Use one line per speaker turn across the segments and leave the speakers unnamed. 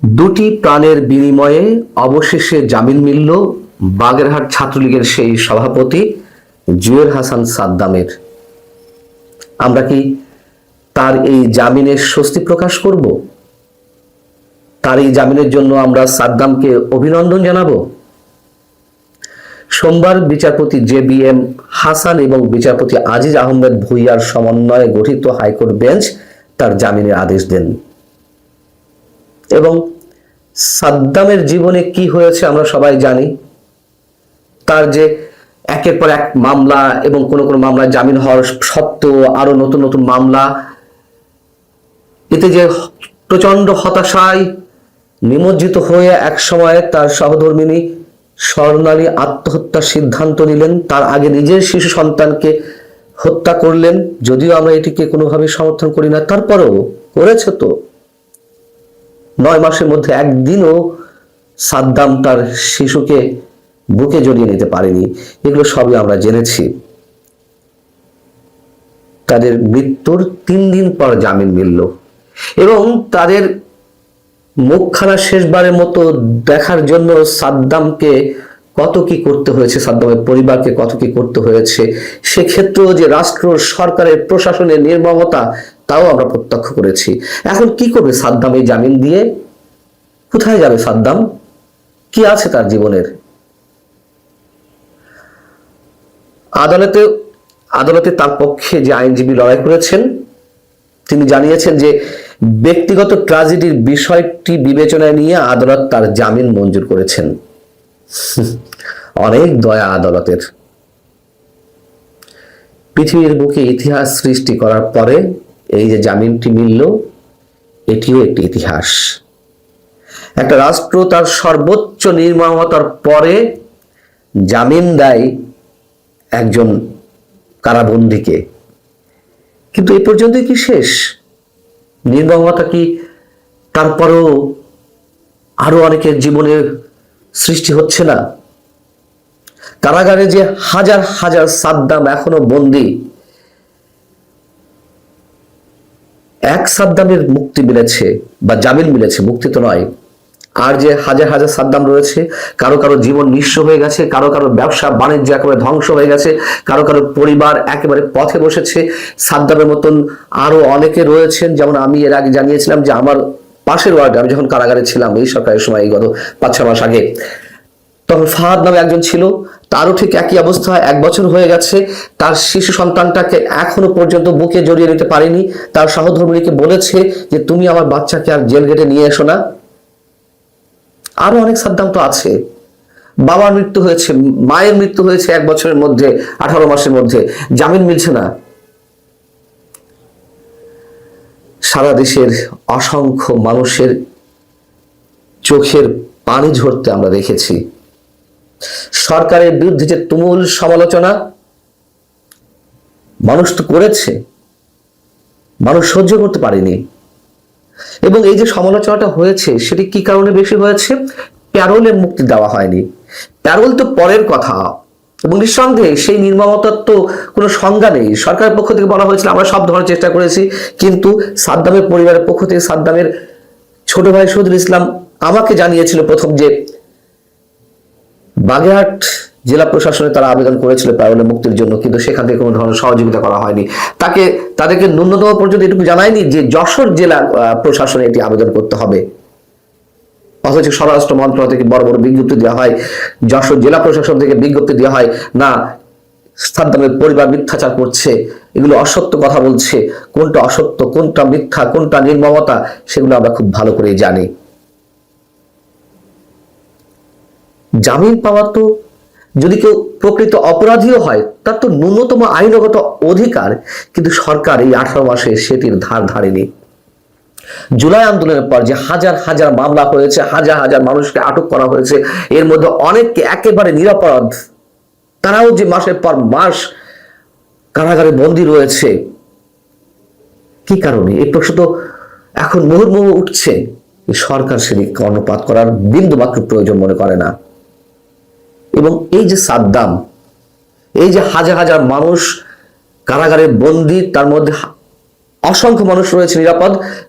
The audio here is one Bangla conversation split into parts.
দুটি প্রাণের বিনিময়ে অবশেষে জামিন মিলল বাগেরহাট ছাত্রলীগের সেই সভাপতি জুয়েল হাসান সাদ্দামের। আমরা কি তার এই জামিনের স্বস্তি প্রকাশ করব? তার এই জামিনের জন্য আমরা সাদ্দামকে অভিনন্দন জানাবো? সোমবার বিচারপতি JBM হাসান এবং বিচারপতি আজিজ আহমেদ ভুইয়ার সমন্বয়ে গঠিত হাইকোর্ট বেঞ্চ তার জামিনের আদেশ দেন। এবং সাদ্দামের জীবনে কি হয়েছে আমরা সবাই জানি। তার যে একের পর এক মামলা এবং কোন কোন মামলায় জামিন হওয়ার সত্ত্বেও আরো নতুন নতুন মামলা, এতে যে প্রচন্ড হতাশায় নিমজ্জিত হয়ে এক সময় তার সহধর্মিনী স্বর্ণালী আত্মহত্যার সিদ্ধান্ত নিলেন। তার আগে নিজের শিশু সন্তানকে হত্যা করলেন। যদিও আমরা এটিকে কোনোভাবে সমর্থন করি না, তারপরেও করেছে তো। 9 মাসের মধ্যে একদিনও সাদ্দাম তার শিশুকে বুকে জড়িয়ে নিতে পারেনি। এগুলো সবই আমরা জেনেছি। তাদের মৃত্যুর 3 দিন পর জামিন মিলল এবং তাদের মুখখানা শেষবারের মতো দেখার জন্য সাদ্দামকে কত কি করতে হয়েছে, সাদ্দামের পরিবারকে কত কি করতে হয়েছে, সেক্ষেত্রেও যে রাষ্ট্র সরকারের প্রশাসনের নির্মমতা, তাও আমরা প্রত্যক্ষ করেছি। এখন কি করবে সাদ্দাম এই জামিন দিয়ে? কোথায় যাবে সাদ্দাম? কি আছে তার জীবনের? আদালতে তার পক্ষে যে আইনজীবী লড়াই করেছেন তিনি জানিয়েছেন যে ব্যক্তিগত ট্র্যাজেডির বিষয়টি বিবেচনায় নিয়ে আদালত তার জামিন মঞ্জুর করেছেন। অনেক দয়া আদালতের। পৃথিবীর বুকে ইতিহাস সৃষ্টি করার পরে এই যে জামিনটি মিলল, এটিও একটি ইতিহাস। একটা রাষ্ট্র তার সর্বোচ্চ নির্মমতার পরে জামিন দেয় একজন কারাবন্দীকে। কিন্তু এই পর্যন্তই কি শেষ? নির্মমতা কি তারপরেও আরো অনেকের জীবনের সৃষ্টি হচ্ছে না? কারাগারে যে হাজার হাজার সাদ্দাম এখনো বন্দী, এক সাদ্দামের মুক্তি মিলেছে বা জামিন মিলেছে, মুক্তি তো নয়। আর যে হাজার হাজার সাদ্দাম রয়েছে, কারো কারো জীবন নিঃস্ব হয়ে গেছে, কারো কারো ব্যবসা বাণিজ্য একেবারে ধ্বংস হয়ে গেছে, কারো কারো পরিবার একেবারে পথে বসেছে। সাদ্দামের মতন আরো অনেকে রয়েছেন। যেমন আমি এর আগে জানিয়েছিলাম যে আমার পাশের ওয়ার্ডে, আমি যখন কারাগারে ছিলাম এই সরকারের সময়, গত 5-6 মাস আগে, তখন ফাহাদ নামে একজন ছিল। তারও ঠিক একই অবস্থা। 1 বছর হয়ে গেছে, তার শিশু সন্তানটাকে এখনো পর্যন্ত বুকে জড়িয়ে নিতে পারেনি। তার সহধর্মিণীকে বলেছে যে তুমি আমার বাচ্চাকে আর জেল গেটে নিয়ে এসো না। আরো অনেক সাদ্দাম তো আছে। বাবার মৃত্যু হয়েছে, মায়ের মৃত্যু হয়েছে 1 বছরের মধ্যে, 18 মাসের মধ্যে, জামিন মিলছে না। সারা দেশের অসংখ্য মানুষের চোখের পানি ঝরতে আমরা দেখেছি। সরকারের বিরুদ্ধে যে তুমুল সমালোচনা মানুষ তো করেছে, মানুষ সহ্য করতে পারেনি। এবং এই যে সমালোচনাটা হয়েছে সেটি কি কারণে বেশি হয়েছে? প্যারোলে মুক্তি দেওয়া হয়নি। প্যারোল তো পরের কথা। এবং নিঃসন্দেহে সেই নির্মমতার তো কোনো সংজ্ঞা নেই। সরকারের পক্ষ থেকে বলা হয়েছিল আমরা সব ধরনের চেষ্টা করেছি, কিন্তু সাদ্দামের পরিবারের পক্ষ থেকে সাদ্দামের ছোট ভাই শহীদুল ইসলাম আমাকে জানিয়েছিল প্রথম যে বাগেরহাট জেলা প্রশাসনে তারা আবেদন করেছিল প্যারোলে মুক্তির জন্য, কিন্তু সেখান থেকে কোনো ধরনের সহযোগিতা করা হয়নি। তাদেরকে ন্যূনতম পর্যন্ত এটুকু জানায়নি যে যশোর জেলা প্রশাসনে এটি আবেদন করতে হবে। অথচ স্বরাষ্ট্র মন্ত্রণালয় থেকে বড় বড় বিজ্ঞপ্তি দেওয়া হয়, যশোর জেলা প্রশাসন থেকে বিজ্ঞপ্তি দেওয়া হয়, না সাদ্দামের পরিবার মিথ্যাচার করছে, এগুলো অসত্য কথা বলছে। কোনটা অসত্য, কোনটা মিথ্যা, কোনটা নির্মমতা, সেগুলো আমরা খুব ভালো করেই জানি। জামিন পাওয়া তো, যদি কেউ প্রকৃত অপরাধীও হয়, তার তো ন্যূনতম আইনগত অধিকার, কিন্তু সরকার এই 18 মাসে সেটির ধার ধারেনি। জুলাই আন্দোলনের পর যে হাজার হাজার মামলা হয়েছে, হাজার হাজার মানুষকে আটক করা হয়েছে, এর মধ্যে অনেককে একেবারে নিরপরাধ, তারাও যে মাসের পর মাস কারাগারে বন্দী রয়েছে, কি কারণে? এই প্রশ্ন তো এখন মুহুর্মুহু উঠছে। সরকার সেদিকে কর্ণপাত করার বিন্দু মাত্র প্রয়োজন মনে করে না। এবং এই যে সাদ্দাম, এই যে হাজার হাজার মানুষ কারাগারে বন্দী, তার মধ্যে অসংখ্য মানুষ রয়েছে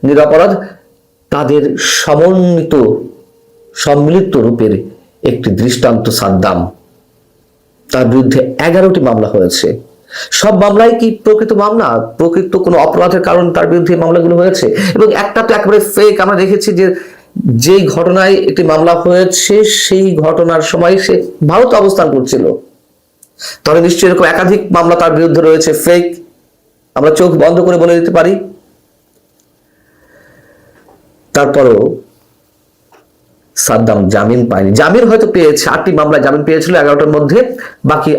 নিরাপরাধ, তাদের সম্মিলিত রূপের একটি দৃষ্টান্ত সাদ্দাম। তার বিরুদ্ধে 11টি মামলা হয়েছে। সব মামলাই কি প্রকৃত মামলা, প্রকৃত কোনো অপরাধের কারণে তার বিরুদ্ধে মামলাগুলো হয়েছে? এবং একটা তো একেবারে ফেক। আমরা দেখেছি যে যেই ঘটনায় একটি মামলা হয়েছে সেই ঘটনার সময় সে ভারতে অবস্থান করছিল। তাহলে নিশ্চয়ই এরকম একাধিক মামলা তার বিরুদ্ধে রয়েছে ফেক, আমরা চোখ বন্ধ করে বলে দিতে পারি। তারপরও সাদ্দাম জামিন পায়নি। জামিন হয়তো পেয়েছে, 8টি মামলায় জামিন পেয়েছিল 11টার মধ্যে, বাকি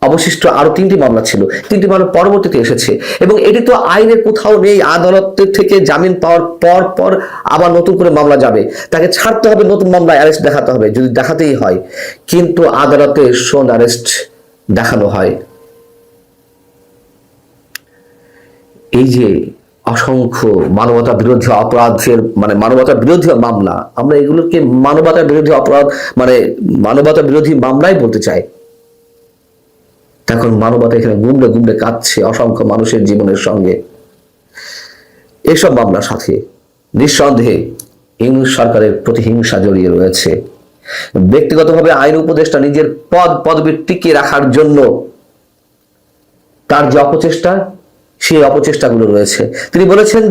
অবশিষ্ট আরো 3টি মামলা ছিল। 3টি মামলা পরবর্তীতে এসেছে এবং এটি তো আইনের কোথাও নেই। আদালতের থেকে জামিন পাওয়ার পর পর আবার নতুন করে মামলা যাবে, তাকে ছাড়তে হবে, নতুন মামলায় অ্যারেস্ট দেখাতে হবে যদি দেখাতেই হয়। কিন্তু আদালতে শোন অ্যারেস্ট দেখানো হয়। এই যে অসংখ্য মানবতা বিরোধী অপরাধের মানবতা বিরোধী মামলা, আমরা এগুলোকে মানবতা বিরোধী অপরাধ মানবতা বিরোধী মামলাই বলতে চাই। এখন মানবতা এখানে গুমড়ে গুমড়ে কাঁদছে অসংখ্য মানুষের জীবনের সঙ্গে। এসব মামলার সাথে নিঃসন্দেহে ইউনূস সরকারের প্রতিহিংসা জড়িয়ে রয়েছে। ব্যক্তিগতভাবে আইন উপদেষ্টা নিজের পদবি টিকিয়ে রাখার জন্য তার যে অপচেষ্টা, সেই অপচেষ্টাগুলো রয়েছে। তিনি বলেছেন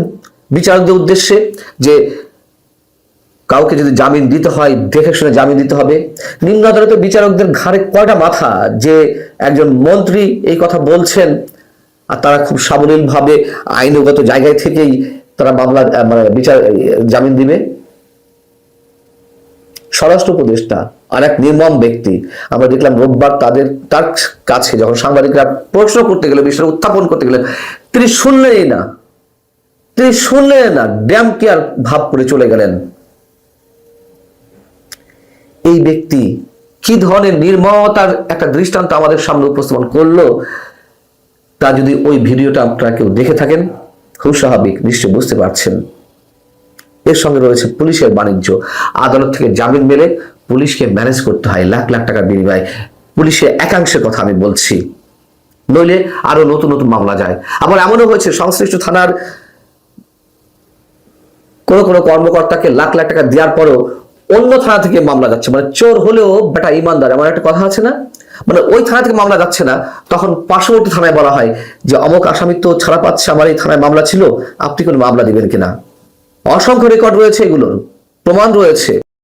বিচারকদের উদ্দেশ্যে যে কাউকে যদি জামিন দিতে হয় দেখে শুনে জামিন দিতে হবে। নিম্ন আদালতের বিচারকদের ঘাড়ে কয়টা মাথা যে একজন মন্ত্রী এই কথা বলছেন আর তারা খুব সাবলীলভাবে আইনগত জায়গায় থেকেই তারা মামলা জামিন দিবে। স্বরাষ্ট্র উপদেষ্টা আর এক নির্মম ব্যক্তি। আমরা দেখলাম রোববার তার কাছে যখন সাংবাদিকরা প্রশ্ন করতে গেলে, বিষয়টা উত্থাপন করতে গেলে, তিনি শুনলেনই না, ড্যাম কেয়ার ভাব করে চলে গেলেন। এই ব্যক্তি কি ধরনের নির্মমতার একটা দৃষ্টান্ত আমাদের সামনে উপস্থাপন করলো, তা যদি ওই ভিডিওটা আপনারা কেউ দেখে থাকেন, খুব স্বাভাবিক নিশ্চয়ই বুঝতে পারছেন। এর সঙ্গে রয়েছে পুলিশের বাণিজ্য। আদালত থেকে জামিন মেলে পুলিশকে ম্যানেজ করতে হয় লাখ লাখ টাকার বিনিময়ে। পুলিশের একাংশের কথা আমি বলছি, নইলে আরো নতুন নতুন মামলা যায়। আবার এমনও হয়েছে সংশ্লিষ্ট থানার কোনো কর্মকর্তাকে লাখ লাখ টাকা দেওয়ার পরও অন্য থানা থেকে মামলা যাচ্ছে। চোর হলেও বেটা ইমানদার, এমন একটা কথা আছে না? ওই থানা থেকে মামলা যাচ্ছে না, তখন পার্শ্ববর্তী থানায় বলা হয় যে অমুক আসামি তো ছাড়া পাচ্ছে, আমার এই থানায় মামলা ছিল, আপনি কোনো মামলা দিবেন কিনা। অসংখ্য রেকর্ড রয়েছে, এগুলোর প্রমাণ রয়েছে।